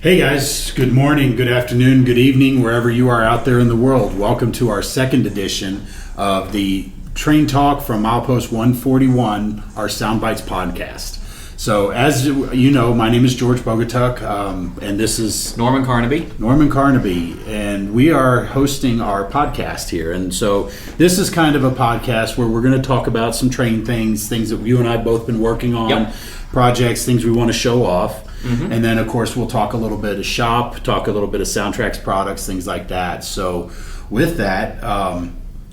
Hey guys, good morning, good afternoon, good evening, wherever you are out there in the world. Welcome to our second edition of the Train Talk from Milepost 141, our Soundbites podcast. So as you know, my name is George Bogatuk, and this is Norman Carnaby, and we are hosting our podcast here. And so this is kind of a podcast where we're going to talk about some train things that you and I have both been working on, projects, things we want to show off. Mm-hmm. And then, of course, we'll talk a little bit of shop, talk a little bit of SoundTraxx products, things like that. So with that,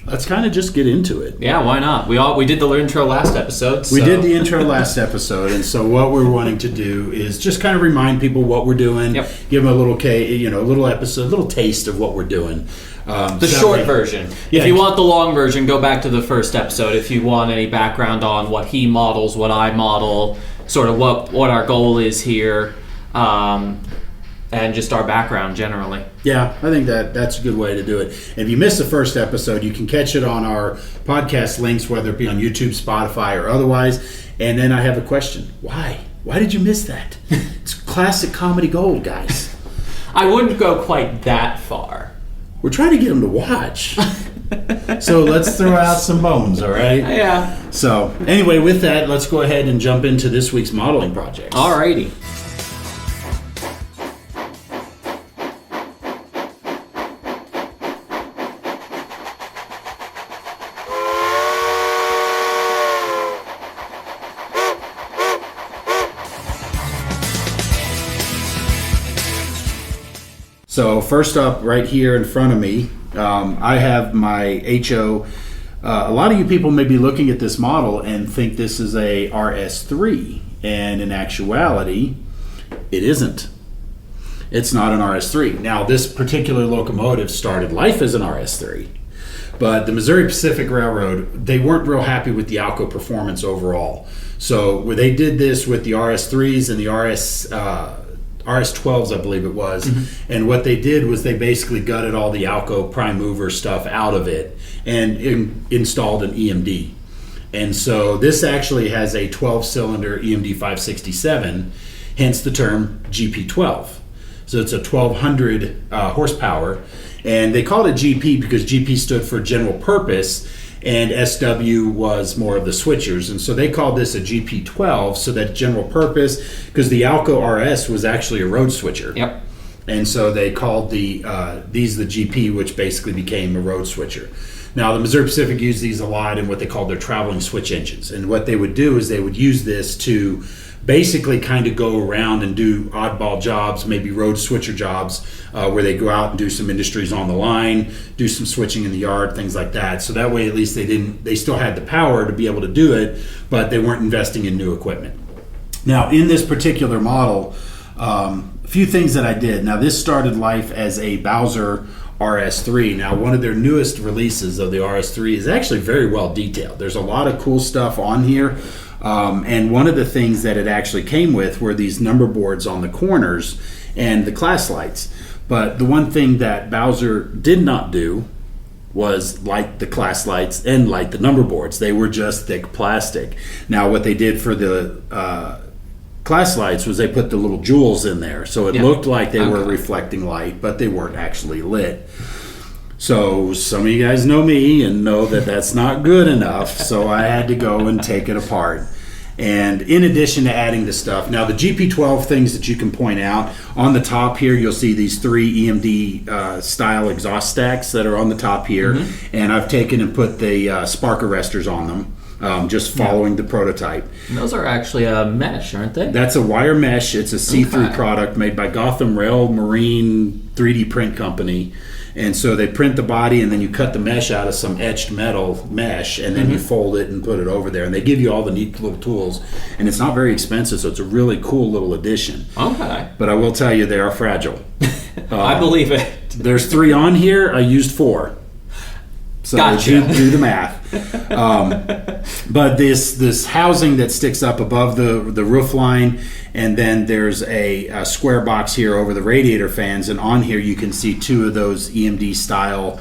let's kind of just get into it. Yeah, why not? We did the intro last episode. So. We did the intro last episode, and so what we're wanting to do is just kind of remind people what we're doing, give them a little episode, a little taste of what we're doing. The short version. If you want the long version, go back to the first episode. If you want any background on what he models, what I model, sort of what our goal is here, and just our background generally. Yeah, I think that's a good way to do it. If you missed the first episode, you can catch it on our podcast links, whether it be on YouTube, Spotify, or otherwise. And then I have a question. Why? Why did you miss that? It's classic comedy gold, guys. I wouldn't go quite that far. We're trying to get them to watch. So let's throw out some bones, all right? Yeah. So anyway, with that, let's go ahead and jump into this week's modeling project. All righty. So first up, right here in front of me, I have my HO. A lot of you people may be looking at this model and think this is a RS3, and in actuality, it isn't. It's not an RS3. Now, this particular locomotive started life as an RS3, but the Missouri Pacific Railroad, they weren't real happy with the Alco performance overall. So they did this with the RS3s and the RS12s, I believe it was. Mm-hmm. And what they did was they basically gutted all the Alco prime mover stuff out of it and installed an EMD. And so this actually has a 12-cylinder EMD 567, hence the term GP12. So it's a 1,200 horsepower. And they called it GP because GP stood for general purpose, and SW was more of the switchers. And so they called this a GP12, so that general purpose, because the Alco RS was actually a road switcher. Yep. And so they called these the GP, which basically became a road switcher. Now, the Missouri Pacific used these a lot in what they called their traveling switch engines. And what they would do is they would use this to basically kind of go around and do oddball jobs, maybe road switcher jobs, where they go out and do some industries on the line, do some switching in the yard, things like that. So that way, at least they still had the power to be able to do it, but they weren't investing in new equipment. Now, in this particular model, a few things that I did. Now, this started life as a Bowser RS3. Now, one of their newest releases of the RS3 is actually very well detailed. There's a lot of cool stuff on here. And one of the things that it actually came with were these number boards on the corners and the class lights. But the one thing that Bowser did not do was light the class lights and light the number boards. They were just thick plastic. Now, what they did for the class lights was they put the little jewels in there. So it looked like they were reflecting light, but they weren't actually lit. So some of you guys know me and know that that's not good enough, so I had to go and take it apart. And in addition to adding the stuff, now the GP12 things that you can point out, on the top here you'll see these 3 EMD style exhaust stacks that are on the top here, and I've taken and put the spark arresters on them, just following the prototype. And those are actually a mesh, aren't they? That's a wire mesh. It's a see-through product made by Gotham Rail Marine 3D print company. And so they print the body, and then you cut the mesh out of some etched metal mesh, and then you fold it and put it over there. And they give you all the neat little tools. And it's not very expensive, so it's a really cool little addition. Okay. But I will tell you, they are fragile. I believe it. There's 3 on here. I used 4. So gotcha. do the math. But this housing that sticks up above the roof line, and then there's a square box here over the radiator fans, and on here you can see 2 of those EMD style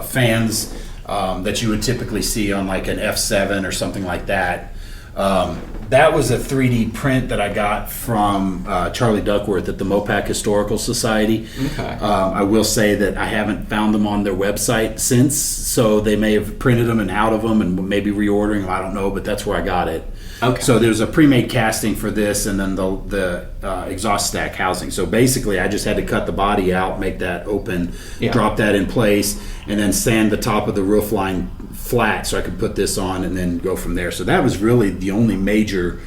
fans that you would typically see on like an F7 or something like that. That was a 3D print that I got from Charlie Duckworth at the Mopac Historical Society. Okay. I will say that I haven't found them on their website since, so they may have printed them and out of them and maybe reordering them. I don't know, but that's where I got it. Okay. So there's a pre-made casting for this, and then the exhaust stack housing. So basically, I just had to cut the body out, make that open, drop that in place, and then sand the top of the roof line flat so I could put this on and then go from there. So that was really the only major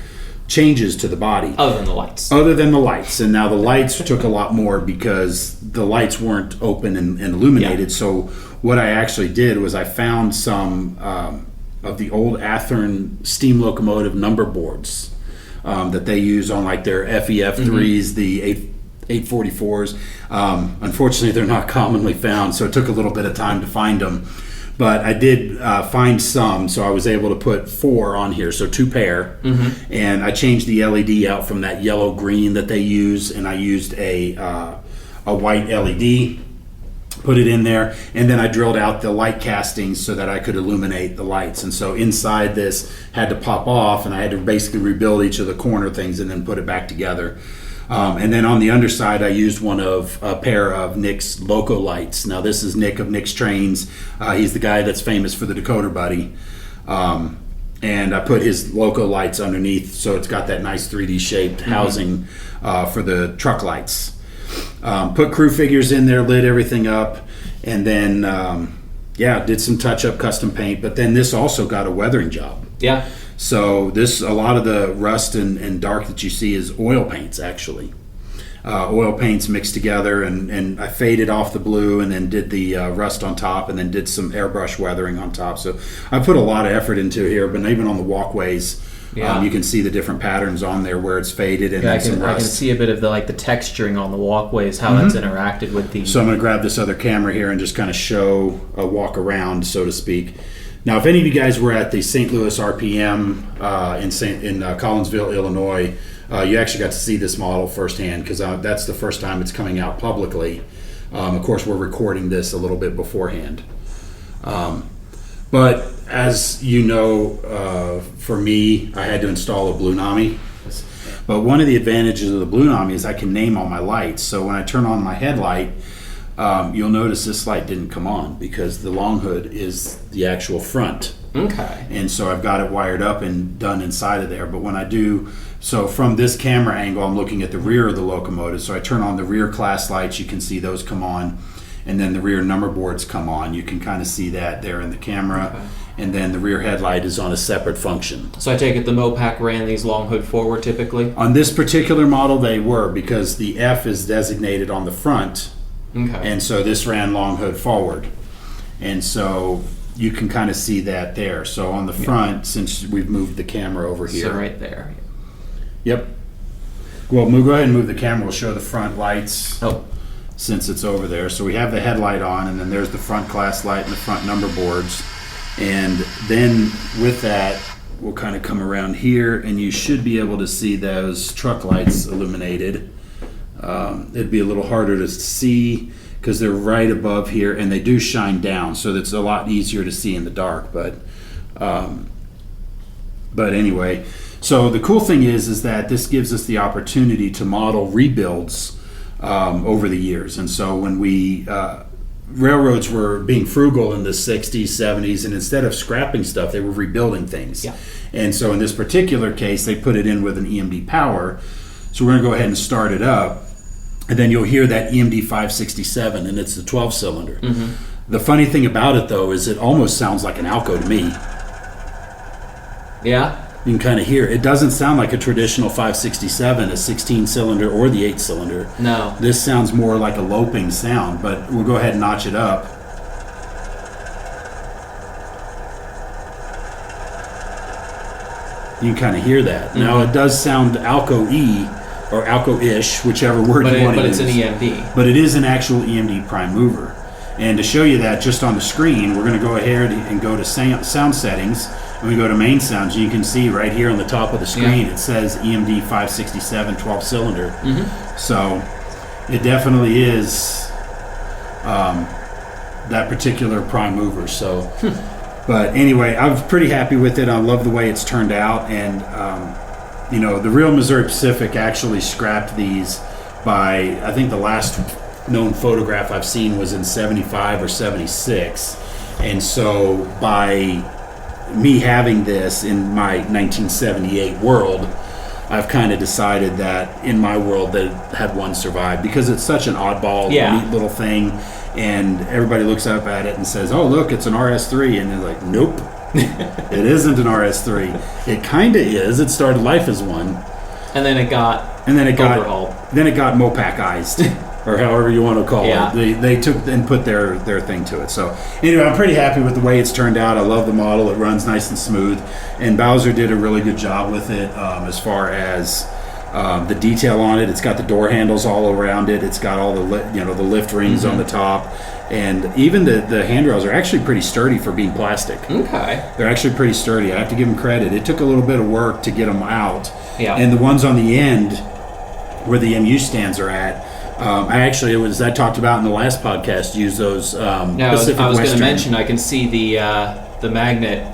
changes to the body. Other than the lights. And now the lights took a lot more because the lights weren't open and illuminated. Yeah. So what I actually did was I found some of the old Athearn steam locomotive number boards that they use on like their FEF3s, the 844s. Unfortunately, they're not commonly found, so it took a little bit of time to find them. But I did find some, so I was able to put 4 on here, so 2 pair. And I changed the LED out from that yellow-green that they use, and I used a white LED, put it in there, and then I drilled out the light castings so that I could illuminate the lights. And so inside this had to pop off, and I had to basically rebuild each of the corner things and then put it back together. And then on the underside, I used a pair of Nick's Loco lights. Now, this is Nick of Nick's Trains. He's the guy that's famous for the Decoder Buddy. And I put his Loco lights underneath, so it's got that nice 3D shaped housing for the truck lights. Put crew figures in there, lit everything up, and then, did some touch-up custom paint. But then this also got a weathering job. Yeah. So a lot of the rust and dark that you see is oil paints, actually. Oil paints mixed together, and I faded off the blue and then did the rust on top and then did some airbrush weathering on top. So I put a lot of effort into here, but even on the walkways, you can see the different patterns on there where it's faded and some rust. I can see a bit of the texturing on the walkways, how that's interacted with the... So I'm going to grab this other camera here and just kind of show a walk around, so to speak. Now, if any of you guys were at the St. Louis RPM in Collinsville, Illinois, you actually got to see this model firsthand because that's the first time it's coming out publicly. Of course, we're recording this a little bit beforehand. But as you know, for me, I had to install a Blunami. But one of the advantages of the Blunami is I can name all my lights. So when I turn on my headlight, you'll notice this light didn't come on because the long hood is the actual front. Okay. And so I've got it wired up and done inside of there. But when I do, so from this camera angle, I'm looking at the rear of the locomotive. So I turn on the rear class lights, you can see those come on. And then the rear number boards come on. You can kind of see that there in the camera. Okay. And then the rear headlight is on a separate function. So I take it the Mopac ran these long hood forward typically? On this particular model, they were, because the F is designated on the front. Okay. And so this ran long hood forward. And so you can kind of see that there. So on the front, since we've moved the camera over here. So right there. Yep. Well, go ahead and move the camera. We'll show the front lights. Oh. Since it's over there. So we have the headlight on, and then there's the front class light and the front number boards. And then with that, we'll kind of come around here, and you should be able to see those truck lights illuminated. It'd be a little harder to see because they're right above here, and they do shine down, so it's a lot easier to see in the dark. But anyway, so the cool thing is that this gives us the opportunity to model rebuilds over the years. And so when railroads were being frugal in the 60s, 70s, and instead of scrapping stuff, they were rebuilding things. Yeah. And so in this particular case, they put it in with an EMD power. So we're going to go ahead and start it up. And then you'll hear that EMD 567, and it's the 12-cylinder. The funny thing about it, though, is it almost sounds like an Alco to me. Yeah? You can kind of hear it. It doesn't sound like a traditional 567, a 16-cylinder or the 8-cylinder. No. This sounds more like a loping sound, but we'll go ahead and notch it up. You can kind of hear that. Now, it does sound Alco-E or Alco-ish, whichever word you want to use. But it's an EMD. But it is an actual EMD prime mover. And to show you that just on the screen, we're going to go ahead and go to sound settings. And we go to main sounds. You can see right here on the top of the screen, it says EMD 567 12-cylinder. So it definitely is that particular prime mover. So But anyway, I'm pretty happy with it. I love the way it's turned out. And, the real Missouri Pacific actually scrapped these by, I think the last known photograph I've seen was in 75 or 76. And so by me having this in my 1978 world, I've kind of decided that in my world that had one survived, because it's such an oddball, neat little thing, and everybody looks up at it and says, "Oh, look, it's an RS3," and they're like, "Nope, it isn't an RS3. It kind of is. It started life as one, and then it got overhauled. Then it got Mopac-ized." Or however you want to call it. They took and put their thing to it. So anyway, I'm pretty happy with the way it's turned out. I love the model. It runs nice and smooth. And Bowser did a really good job with it as far as the detail on it. It's got the door handles all around it. It's got all the the lift rings on the top. And even the handrails are actually pretty sturdy for being plastic. Okay. They're actually pretty sturdy. I have to give them credit. It took a little bit of work to get them out. Yeah. And the ones on the end where the MU stands are at, I talked about in the last podcast, use those Pacific I was going to Western. mention, I can see the magnet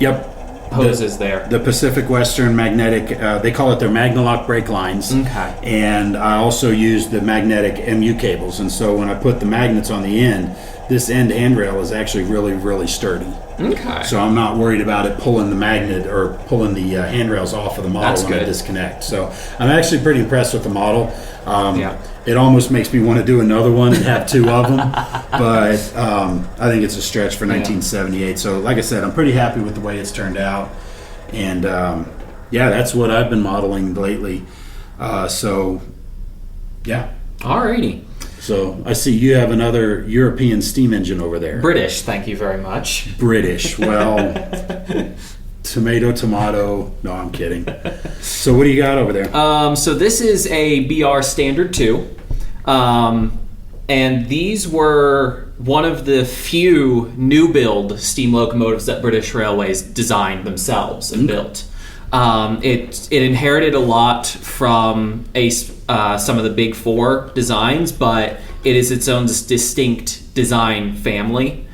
hoses there. The Pacific Western magnetic, they call it their Magnalock brake lines. Okay. And I also used the magnetic MU cables. And so when I put the magnets on the end, this end handrail is actually really, really sturdy. Okay. So I'm not worried about it pulling the magnet or pulling the handrails off of the model when I disconnect. So I'm actually pretty impressed with the model. It almost makes me want to do another one and have two of them, but I think it's a stretch for 1978. So like I said, I'm pretty happy with the way it's turned out. And that's what I've been modeling lately. Alrighty. So I see you have another European steam engine over there. British, thank you very much. British, well, tomato. No, I'm kidding. So what do you got over there? So this is a BR Standard 2. And these were one of the few new build steam locomotives that British Railways designed themselves and built. It inherited a lot from some of the Big Four designs, but it is its own distinct design family.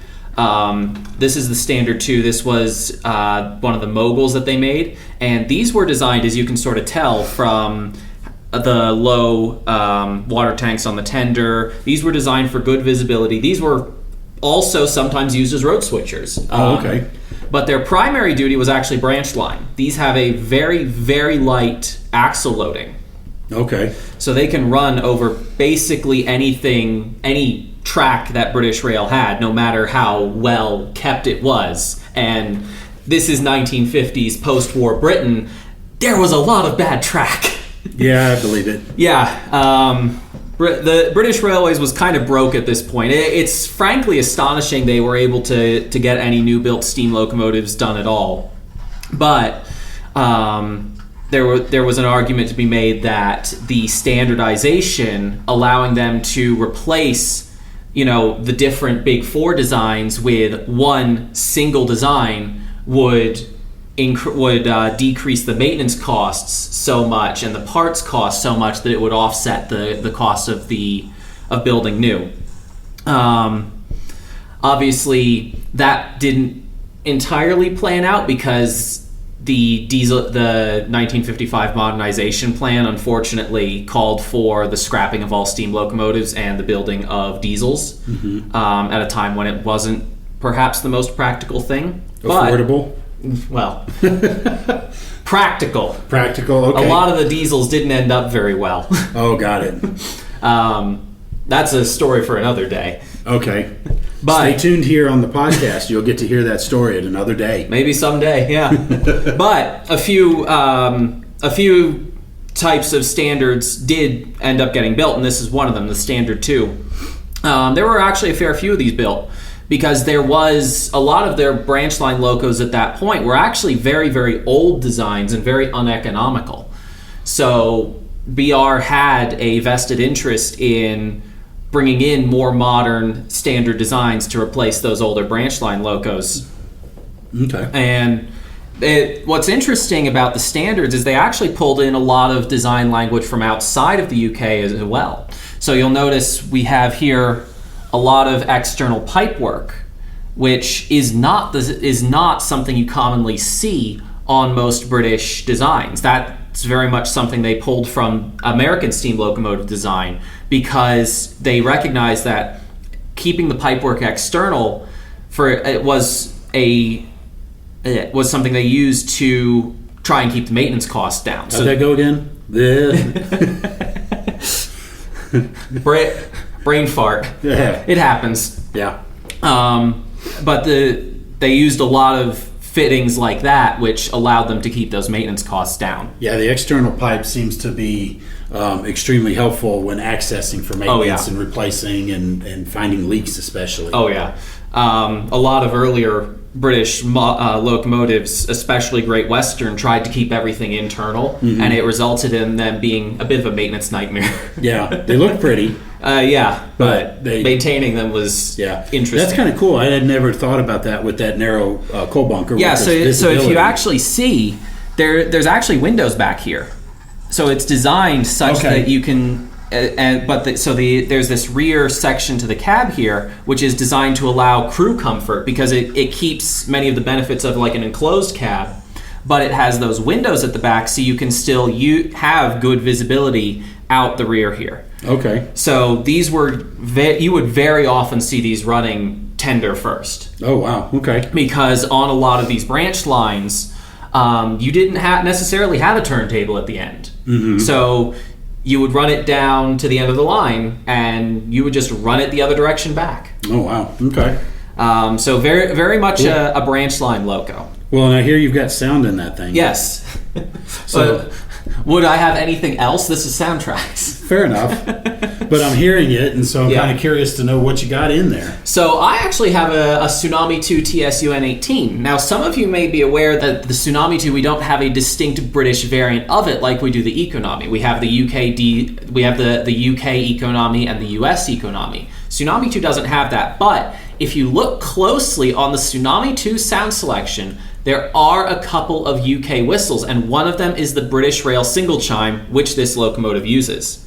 This is the Standard 2. This was one of the moguls that they made, and these were designed, as you can sort of tell from the low water tanks on the tender. These were designed for good visibility. These were also sometimes used as road switchers. Okay. But their primary duty was actually branch line. These have a very, very light axle loading. Okay. So they can run over basically anything, any track that British Rail had, no matter how well kept it was. And this is 1950s post-war Britain. There was a lot of bad track. Yeah, I believe it. Yeah. The British Railways was kind of broke at this point. It's frankly astonishing they were able to get any new built steam locomotives done at all. But there was an argument to be made that the standardization, allowing them to replace the different Big Four designs with one single design would decrease the maintenance costs so much and the parts cost so much that it would offset the cost of building new. Obviously, that didn't entirely plan out because the 1955 modernization plan unfortunately called for the scrapping of all steam locomotives and the building of diesels at a time when it wasn't perhaps the most practical thing. Affordable? Well, practical. Practical, okay. A lot of the diesels didn't end up very well. Oh, got it. That's a story for another day. Okay. But stay tuned here on the podcast. You'll get to hear that story at another day. Maybe someday, yeah. But a few types of standards did end up getting built, and this is one of them, the Standard 2. There were actually a fair few of these built, because there was a lot of their branch line locos at that point were actually very, very old designs and very uneconomical. So BR had a vested interest in bringing in more modern standard designs to replace those older branch line locos. Okay. And what's interesting about the standards is they actually pulled in a lot of design language from outside of the UK as well. So you'll notice we have here a lot of external pipe work which is not something you commonly see on most British designs. That's very much something they pulled from American steam locomotive design, because they recognized that keeping the pipework external was something they used to try and keep the maintenance costs down. How'd that go again? Brain fart. Yeah. It happens. Yeah. But they used a lot of fittings like that, which allowed them to keep those maintenance costs down. Yeah, the external pipe seems to be extremely helpful when accessing for maintenance and replacing and finding leaks especially. Oh, yeah. A lot of earlier British locomotives, especially Great Western, tried to keep everything internal, and it resulted in them being a bit of a maintenance nightmare. Yeah, they look pretty. But maintaining them was interesting. That's kind of cool. I had never thought about that with that narrow coal bunker. Yeah, so if you actually see, there's actually windows back here. So it's designed such that you can... there's this rear section to the cab here, which is designed to allow crew comfort, because it keeps many of the benefits of like an enclosed cab, but it has those windows at the back, so you can still have good visibility out the rear here. Okay. So these you would very often see these running tender first. Oh wow. Okay. Because on a lot of these branch lines, you didn't necessarily have a turntable at the end. Mm-hmm. So you would run it down to the end of the line, and you would just run it the other direction back. Oh, wow. Okay. So very, very much a branch line loco. Well, and I hear you've got sound in that thing. Yes. So, would I have anything else? This is SoundTraxx. Fair enough. But I'm hearing it, and so I'm kind of curious to know what you got in there. So I actually have a Tsunami 2 TSUN18. Now, some of you may be aware that the Tsunami 2, we don't have a distinct British variant of it like we do the Economy. We have the the UK Economy and the US Economy. Tsunami 2 doesn't have that, but if you look closely on the Tsunami 2 sound selection, there are a couple of UK whistles, and one of them is the British Rail single chime, which this locomotive uses.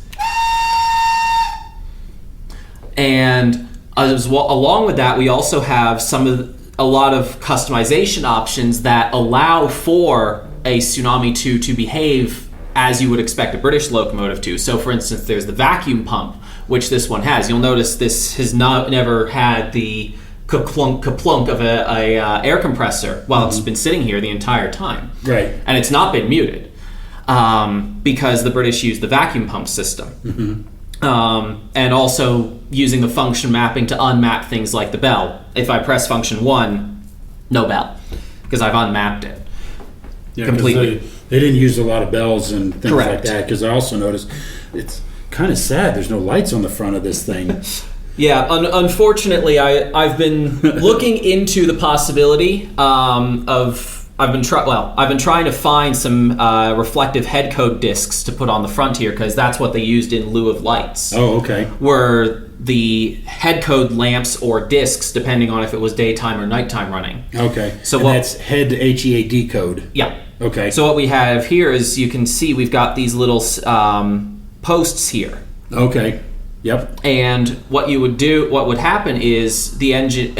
And along with that, we also have a lot of customization options that allow for a Tsunami 2 to behave as you would expect a British locomotive to. So, for instance, there's the vacuum pump, which this one has. You'll notice this has never had the ka-plunk of a air compressor while it's been sitting here the entire time. Right. And it's not been muted because the British use the vacuum pump system. Mm-hmm. And also using the function mapping to unmap things like the bell. If I press function 1, no bell, because I've unmapped it completely. They didn't use a lot of bells and things Correct. like that, because I also noticed it's kind of sad there's no lights on the front of this thing. Yeah, unfortunately, I've been looking into the possibility I've been trying to find some reflective head code discs to put on the front here, because that's what they used in lieu of lights. Oh, okay. Were the head code lamps or discs, depending on if it was daytime or nighttime running. Okay. So that's head HEAD code. Yeah. Okay. So what we have here is, you can see we've got these little posts here. Okay. Yep. And what would happen is the engine,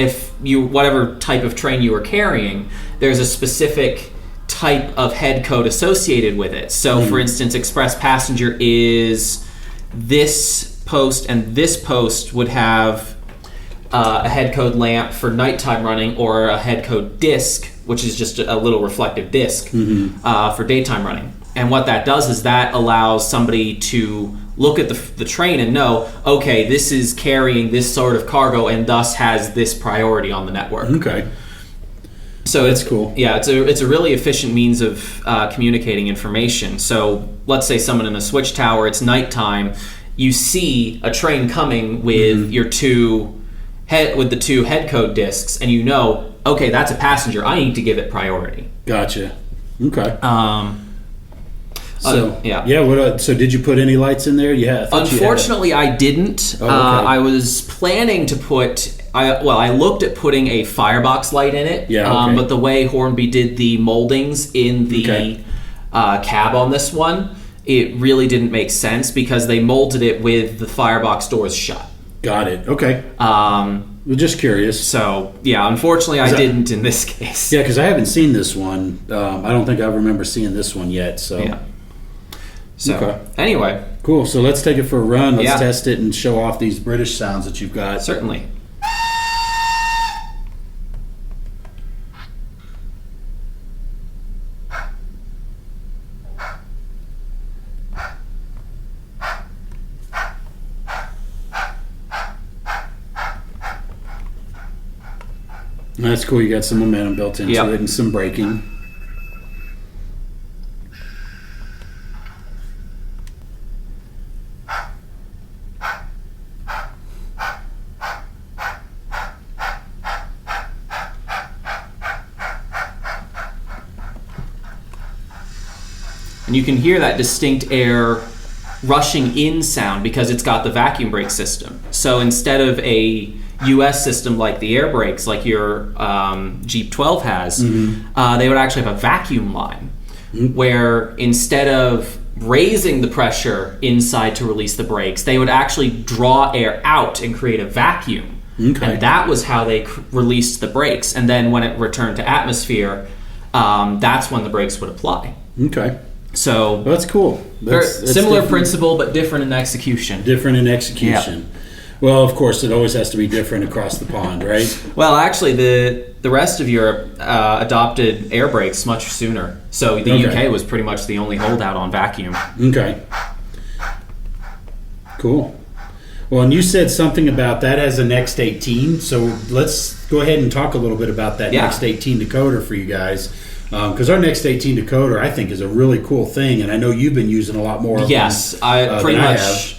whatever type of train you were carrying, there's a specific type of head code associated with it. So, for instance, express passenger is this post, and this post would have a head code lamp for nighttime running, or a head code disc, which is just a little reflective disc for daytime running. And what that does is that allows somebody to look at the train and know, okay, this is carrying this sort of cargo and thus has this priority on the network. Okay. So that's cool. Yeah, it's a really efficient means of communicating information. So let's say someone in a switch tower, it's nighttime, you see a train coming with the two head code discs, and you know, okay, that's a passenger, I need to give it priority. Gotcha. Okay. So yeah. What? So did you put any lights in there? Yeah. Unfortunately, I didn't. Oh, okay. I was planning to put. I looked at putting a firebox light in it. Yeah. Okay. But the way Hornby did the moldings in the cab on this one, it really didn't make sense, because they molded it with the firebox doors shut. Got it. Okay. Well, just curious. So, yeah, unfortunately I didn't in this case. Yeah, because I haven't seen this one. I don't think I remember seeing this one yet. So, yeah. So, anyway. Cool. So let's take it for a run. Let's test it and show off these British sounds that you've got. Certainly. That's cool. You got some momentum built into it and some braking. And you can hear that distinct air rushing in sound because it's got the vacuum brake system. So instead of a US system like the air brakes, like your GP12 has, they would actually have a vacuum line where instead of raising the pressure inside to release the brakes, they would actually draw air out and create a vacuum. And that was how they released the brakes. And then when it returned to atmosphere, that's when the brakes would apply. Okay. So that's cool. That's similar principle, but different in execution. Different in execution. Yeah. Well, of course, it always has to be different across the pond, right? Well, actually, the rest of Europe adopted air brakes much sooner. So the UK was pretty much the only holdout on vacuum. Okay. Cool. Well, and you said something about that as a Next 18. So let's go ahead and talk a little bit about that Next 18 decoder for you guys. Because our Next 18 decoder, I think, is a really cool thing, and I know you've been using a lot more of them. Yes, I pretty much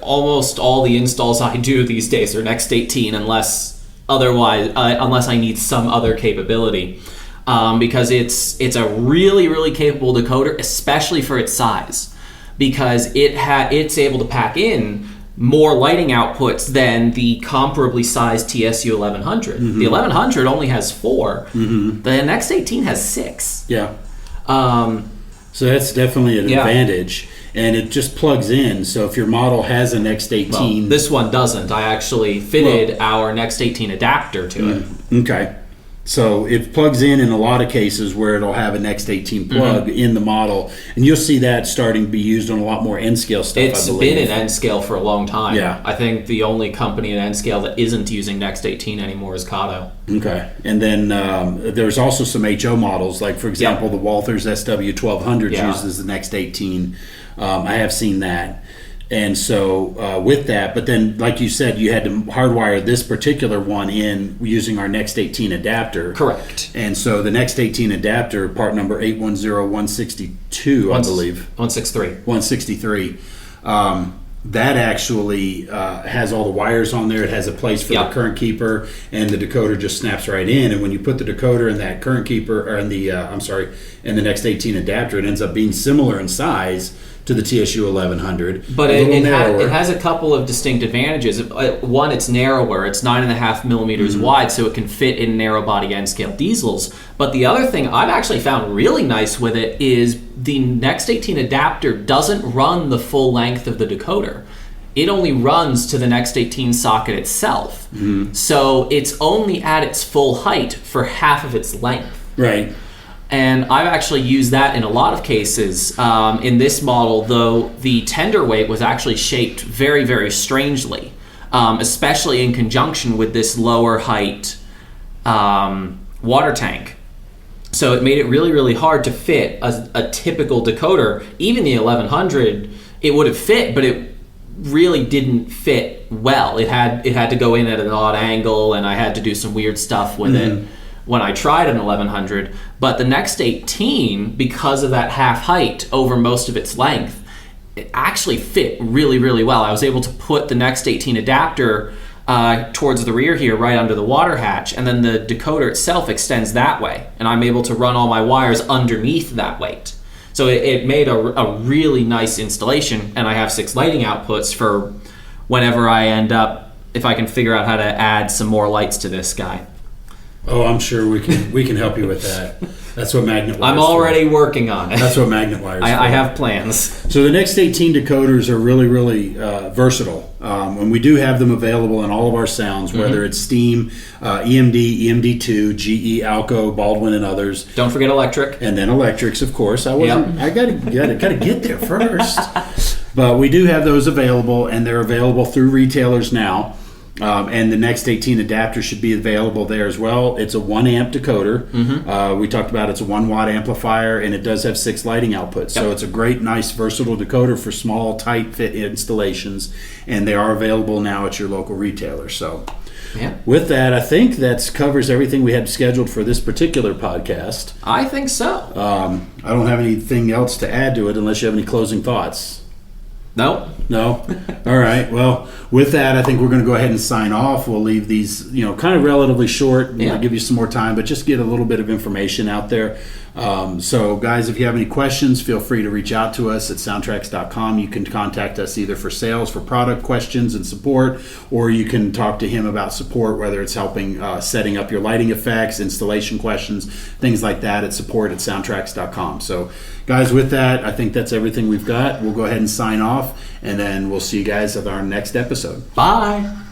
almost all the installs I do these days are Next 18, unless I need some other capability, because it's a really, really capable decoder, especially for its size, because it's able to pack in more lighting outputs than the comparably sized TSU 1100. The 1100 only has 4. The Next 18 has 6. Yeah. So that's definitely an advantage. And it just plugs in. So if your model has a Next 18... Well, this one doesn't. I actually fitted our Next 18 adapter to it. Okay. So it plugs in a lot of cases where it'll have a Next 18 plug in the model. And you'll see that starting to be used on a lot more N-scale stuff, I believe. It's been in N-scale for a long time. Yeah. I think the only company in N-scale that isn't using Next 18 anymore is Kato. Okay. And then there's also some HO models. Like, for example, the Walthers SW1200 uses the Next 18. I have seen that. And so with that, but then like you said, you had to hardwire this particular one in using our Next 18 adapter. Correct. And so the Next 18 adapter, part number 810162, I believe. 163. 163. That actually has all the wires on there. It has a place for the current keeper, and the decoder just snaps right in. And when you put the decoder in that current keeper, or in the in the Next 18 adapter, it ends up being similar in size to the TSU 1100, but it has a couple of distinct advantages. One, it's narrower; it's 9.5 millimeters wide, so it can fit in narrow body N-scale diesels. But the other thing I've actually found really nice with it is the Next 18 adapter doesn't run the full length of the decoder. It only runs to the Next 18 socket itself, so it's only at its full height for half of its length. Right. And I've actually used that in a lot of cases. In this model, though, the tender weight was actually shaped very, very strangely, especially in conjunction with this lower height water tank. So it made it really, really hard to fit a typical decoder. Even the 1100, it would have fit, but it really didn't fit well. It had to go in at an odd angle, and I had to do some weird stuff with it when I tried an 1100. But the Next 18, because of that half height over most of its length, it actually fit really, really well. I was able to put the Next 18 adapter towards the rear here, right under the water hatch, and then the decoder itself extends that way, and I'm able to run all my wires underneath that weight. So it made a really nice installation, and I have 6 lighting outputs for whenever I end up, if I can figure out how to add some more lights to this guy. Oh, I'm sure we can help you with that. That's what magnet wires I'm already working on it. That's what magnet wires I have plans. So the next 18 decoders are really, really versatile. And we do have them available in all of our sounds, whether it's Steam, EMD, EMD2, GE, Alco, Baldwin, and others. Don't forget electric. And then electrics, of course. I gotta get there first. But we do have those available, and they're available through retailers now. And the next 18 adapters should be available there as well. It's a 1 amp decoder. We talked about it's a 1 watt amplifier, and it does have 6 lighting outputs. So it's a great, nice, versatile decoder for small, tight fit installations. And they are available now at your local retailer. So with that, I think that covers everything we had scheduled for this particular podcast. I think so. I don't have anything else to add to it unless you have any closing thoughts. No? All right. Well, with that, I think we're going to go ahead and sign off. We'll leave these, kind of relatively short. We'll give you some more time, but just get a little bit of information out there. So, guys, if you have any questions, feel free to reach out to us at SoundTraxx.com. You can contact us either for sales, for product questions and support, or you can talk to him about support, whether it's helping setting up your lighting effects, installation questions, things like that at support@SoundTraxx.com. So, guys, with that, I think that's everything we've got. We'll go ahead and sign off, and then we'll see you guys at our next episode. Bye.